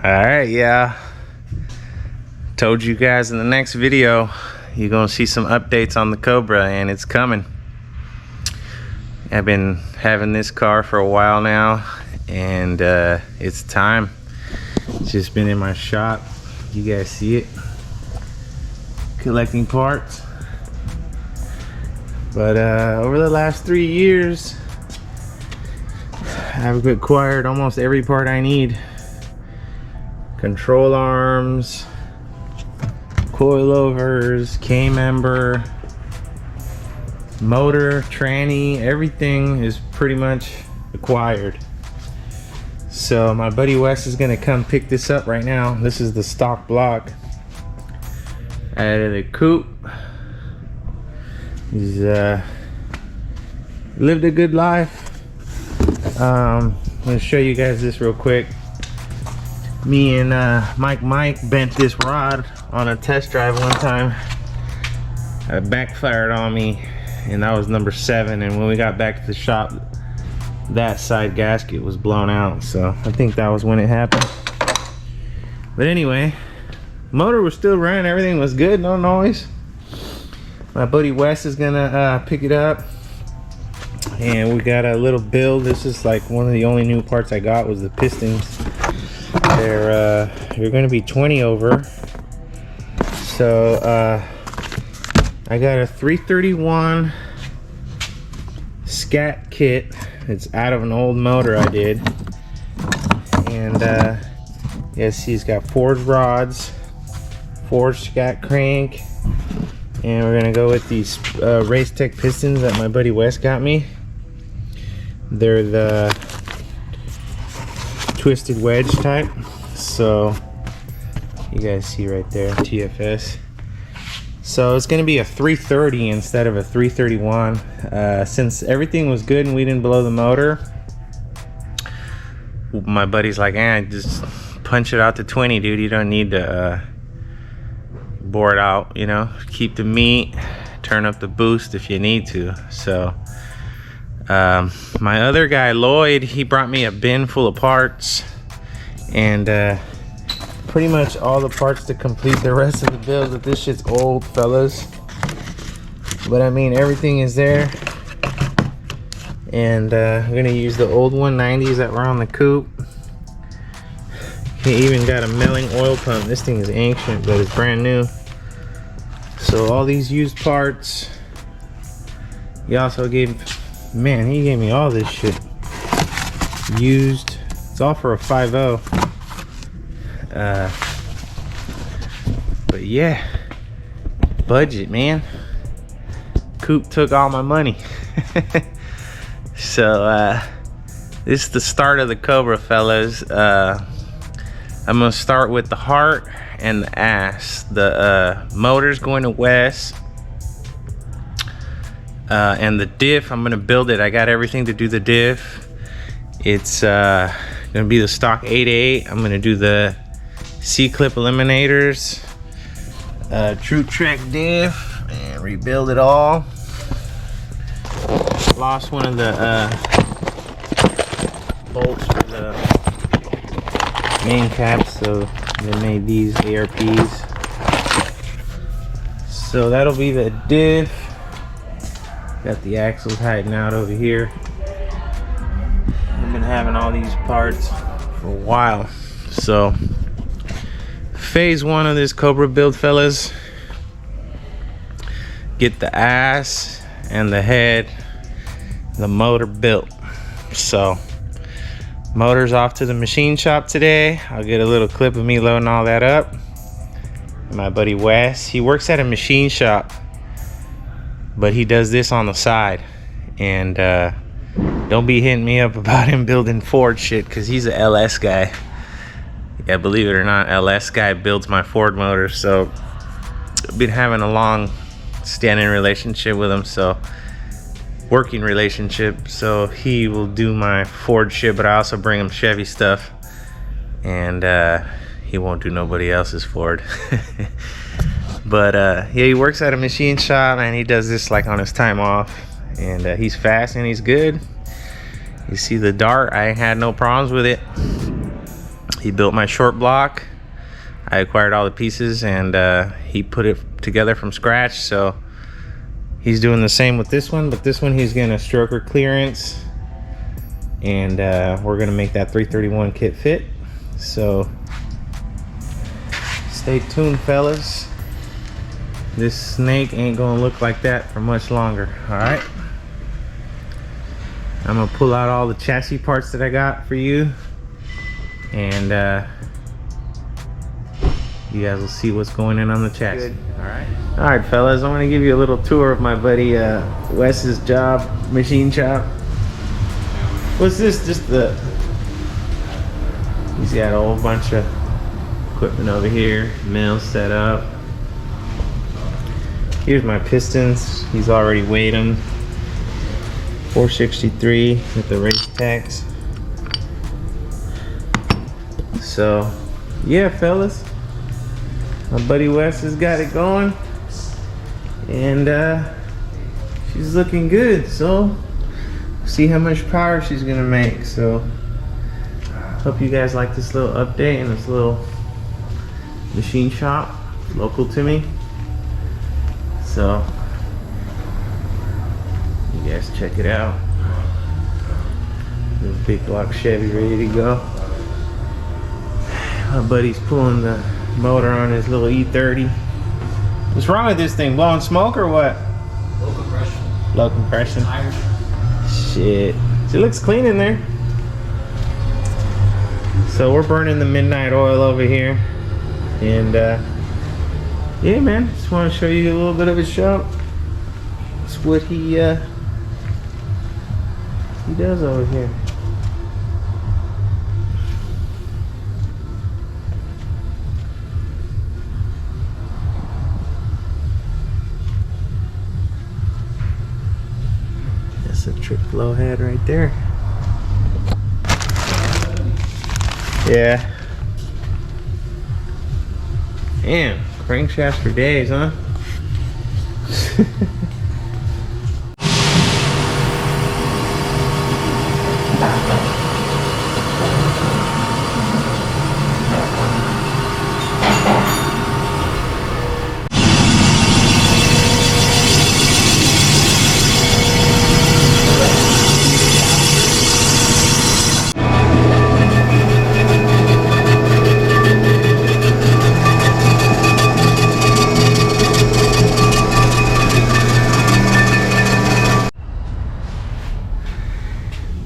Alright, yeah. Told you guys in the next video you're gonna see some updates on the Cobra, and it's coming. I've been having this car for a while now, and it's time. It's just been in my shop. You guys see it, collecting parts. But over the last 3 years, I've acquired almost every part I need. Control arms, coilovers, K-member, motor, tranny, everything is pretty much acquired. So my buddy Wes is gonna come pick this up right now. This is the stock block. I added a coupe. He's lived a good life. I'm gonna show you guys this real quick. Me and Mike bent this rod on a test drive one time. It backfired on me, and that was number 7. And when we got back to the shop, that side gasket was blown out. So I think that was when it happened. But anyway, motor was still running. Everything was good, no noise. My buddy Wes is gonna pick it up, and we got a little build. This is like one of the only new parts I got was the pistons. You're gonna be 20 over. So I got a 331 scat kit. It's out of an old motor I did, and yes, he's got forged rods, forged scat crank, and we're gonna go with these Race Tech pistons that my buddy Wes got me. They're the twisted wedge type. So you guys see right there, TFS. So it's gonna be a 330 instead of a 331. Since everything was good and we didn't blow the motor, my buddy's like, just punch it out to 20, dude. You don't need to bore it out, you know. Keep the meat, turn up the boost if you need to. So my other guy Lloyd, he brought me a bin full of parts, and pretty much all the parts to complete the rest of the build. But this shit's old, fellas, but I mean everything is there. And I'm gonna use the old 190s that were on the coupe. He even got a milling oil pump. This thing is ancient, but it's brand new. So all these used parts. He also gave, man, he gave me all this shit used. It's all for a 5.0. But yeah, budget, man. Coupe took all my money. So this is the start of the Cobra, fellas. I'm gonna start with the heart and the ass. The motor's going to Wes, and the diff, I'm gonna build it. I got everything to do the diff. It's gonna be the stock 8.8. I'm gonna do the C-clip eliminators, True Trek diff, and rebuild it all. Lost one of the bolts for the main caps, so they made these ARPs. So that'll be the diff. Got the axles hiding out over here. I've been having all these parts for a while. So phase 1 of this Cobra build, fellas, get the ass and the head, the motor built. So motor's off to the machine shop today. I'll get a little clip of me loading all that up. My buddy Wes, he works at a machine shop, but he does this on the side. And don't be hitting me up about him building Ford shit, because he's a LS guy. Yeah, believe it or not, LS guy builds my Ford motor. So I've been having a long standing relationship with him, so working relationship. So he will do my Ford shit, but I also bring him Chevy stuff, and he won't do nobody else's Ford. But yeah, he works at a machine shop, and he does this like on his time off, and he's fast and he's good. You see the dart, I had no problems with it. He built my short block. I acquired all the pieces, and he put it together from scratch. So he's doing the same with this one, but this one he's gonna stroker clearance, and we're gonna make that 331 kit fit. So stay tuned, fellas. This snake ain't gonna look like that for much longer. All right, I'm gonna pull out all the chassis parts that I got for you, and you guys will see what's going in on the chassis. All right, fellas, I'm gonna give you a little tour of my buddy Wes's job, machine shop. What's this? Just the, he's got a whole bunch of equipment over here, mill set up. Here's my pistons. He's already weighed them. 463 with the race tax. So yeah, fellas, my buddy Wes has got it going, and she's looking good. So see how much power she's gonna make. So hope you guys like this little update and this little machine shop local to me. So you guys check it out. This big block Chevy ready to go. My buddy's pulling the motor on his little E30. What's wrong with this thing? Blowing smoke or what? Low compression. Low compression. Tires. Shit. It looks clean in there. So we're burning the midnight oil over here, and yeah, man, just want to show you a little bit of his shop. It's what he does over here. That's a trick flow head right there. Yeah. Damn, crankshafts for days, huh?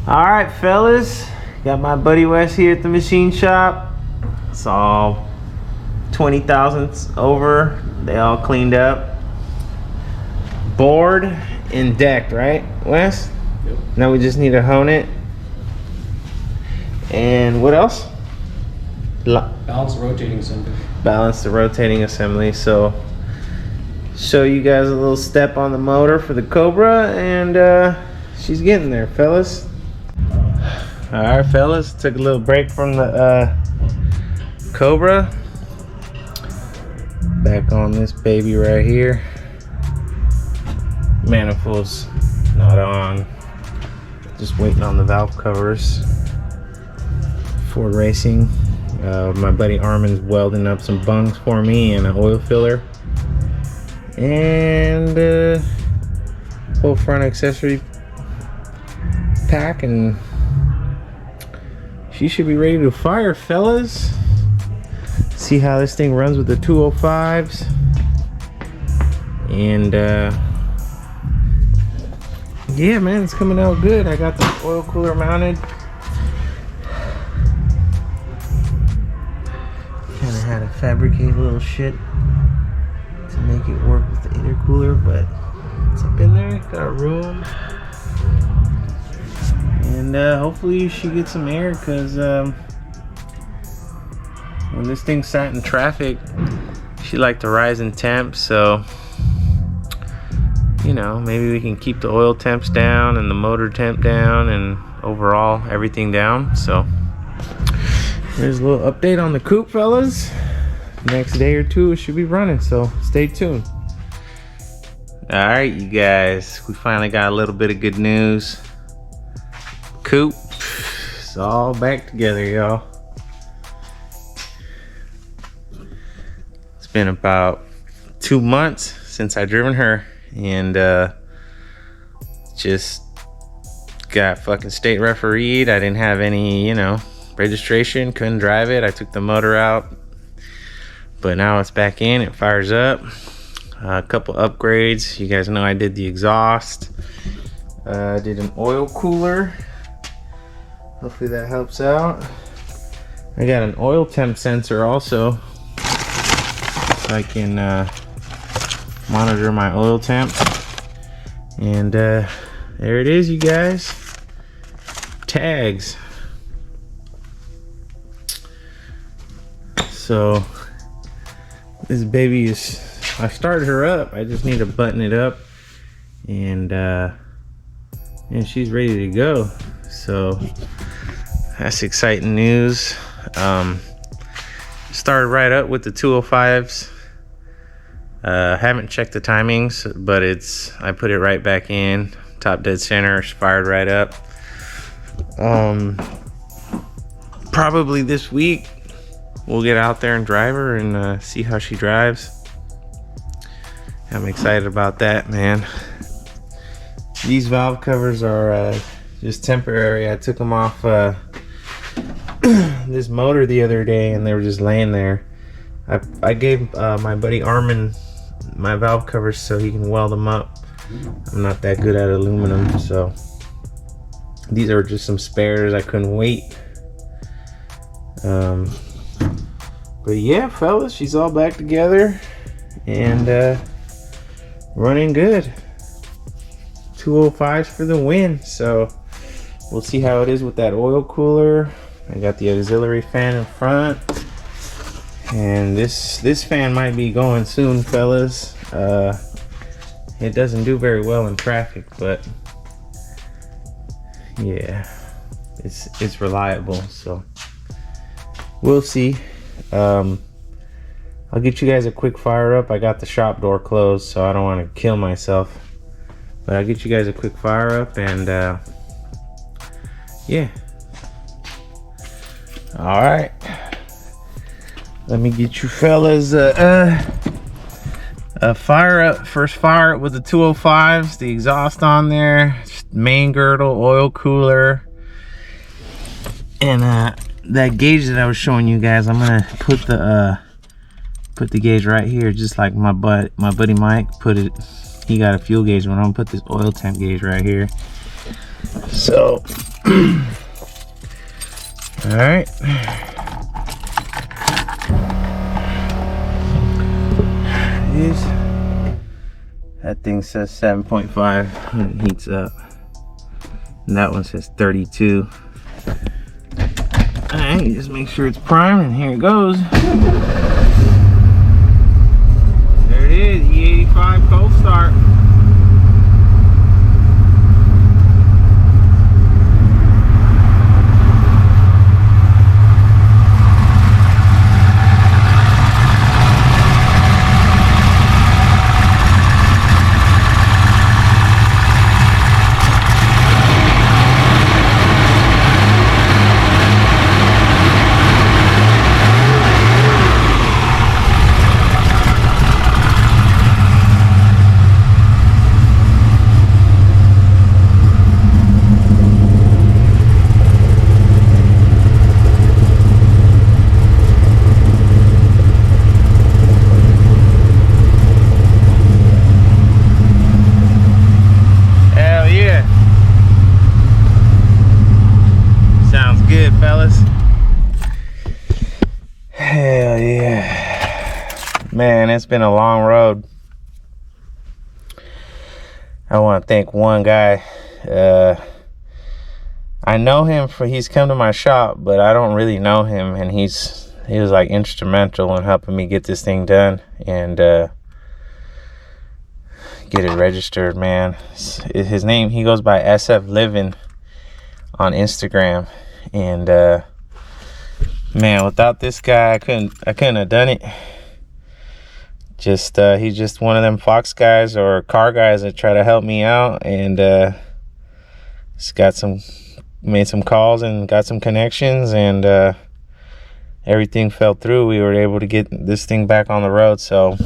Alright, fellas, got my buddy Wes here at the machine shop. It's all 20 thousandths over. They all cleaned up, bored and decked, right, Wes? Yep. Now we just need to hone it. And what else? Balance the rotating assembly. Balance the rotating assembly. So show you guys a little step on the motor for the Cobra, and she's getting there, fellas. All right, fellas, took a little break from the Cobra. Back on this baby right here. Manifold's not on. Just waiting on the valve covers. Ford Racing. My buddy Armin's welding up some bungs for me and an oil filler. And whole front accessory pack, and she should be ready to fire, fellas. See how this thing runs with the 205s. And yeah, man, it's coming out good. I got the oil cooler mounted. Kind of had to fabricate a little shit to make it work with the intercooler, but it's up in there. Got room. And hopefully she gets some air, because when this thing sat in traffic, she liked to rise in temp. So, you know, maybe we can keep the oil temps down and the motor temp down and overall everything down. So there's a little update on the Coupe, fellas. Next day or two it should be running, so stay tuned. All right, you guys, we finally got a little bit of good news. Coupe, it's all back together, y'all. been about 2 months since I driven her, and just got fucking state refereed. I didn't have any, you know, registration, couldn't drive it. I took the motor out, but now it's back in. It fires up. A couple upgrades. You guys know I did the exhaust. I did an oil cooler. Hopefully that helps out. I got an oil temp sensor also, so I can monitor my oil temp. And there it is, you guys. Tags. So this baby is, I started her up. I just need to button it up, and she's ready to go. So that's exciting news. Started right up with the 205s. Haven't checked the timings, but I put it right back in, top dead center, fired right up. Probably this week we'll get out there and drive her and see how she drives. I'm excited about that, man. These valve covers are just temporary. I took them off this motor the other day, and they were just laying there. I gave my buddy Armin my valve covers so he can weld them up. I'm not that good at aluminum, so these are just some spares. I couldn't wait. But yeah, fellas, she's all back together and running good. 205s for the win. So we'll see how it is with that oil cooler. I got the auxiliary fan in front, and this fan might be going soon, fellas. It doesn't do very well in traffic, but yeah, it's reliable, so we'll see. I'll get you guys a quick fire up. I got the shop door closed, so I don't want to kill myself, but I'll get you guys a quick fire up, and yeah. All right, let me get you fellas a fire up. First fire up with the 205s, the exhaust on there, main girdle, oil cooler, and that gauge that I was showing you guys. I'm gonna put the gauge right here, just like my buddy Mike put it. He got a fuel gauge. I'm gonna put this oil temp gauge right here. So all right. That thing says 7.5 when it heats up, and that one says 32. All right, just make sure it's primed, and here it goes. There it is, E85 cold start. Man, it's been a long road. I want to thank one guy. I know him he's come to my shop, but I don't really know him, and he was like instrumental in helping me get this thing done and get it registered, man. His name, he goes by SF Living on Instagram, and man, without this guy, I couldn't have done it. He's just one of them Fox guys or car guys that try to help me out, and made some calls and got some connections, and everything fell through, we were able to get this thing back on the road. So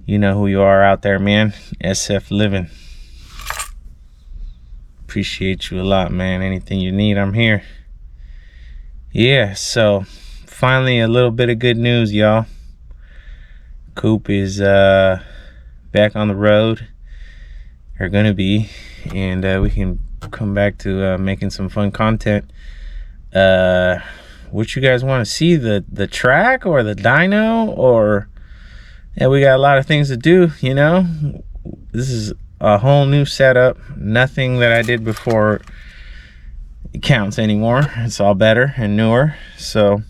you know who you are out there, man. SF Living. Appreciate you a lot, man. Anything you need, I'm here. Yeah, so finally a little bit of good news, y'all. Coupe is back on the road, or gonna be, and we can come back to making some fun content. What you guys want to see, the track or the dyno, or yeah, we got a lot of things to do, you know. This is a whole new setup. Nothing that I did before counts anymore. It's all better and newer. So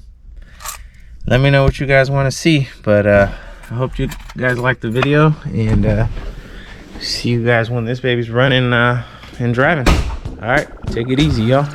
let me know what you guys want to see. But I hope you guys like the video, and see you guys when this baby's running and driving. All right, take it easy, y'all.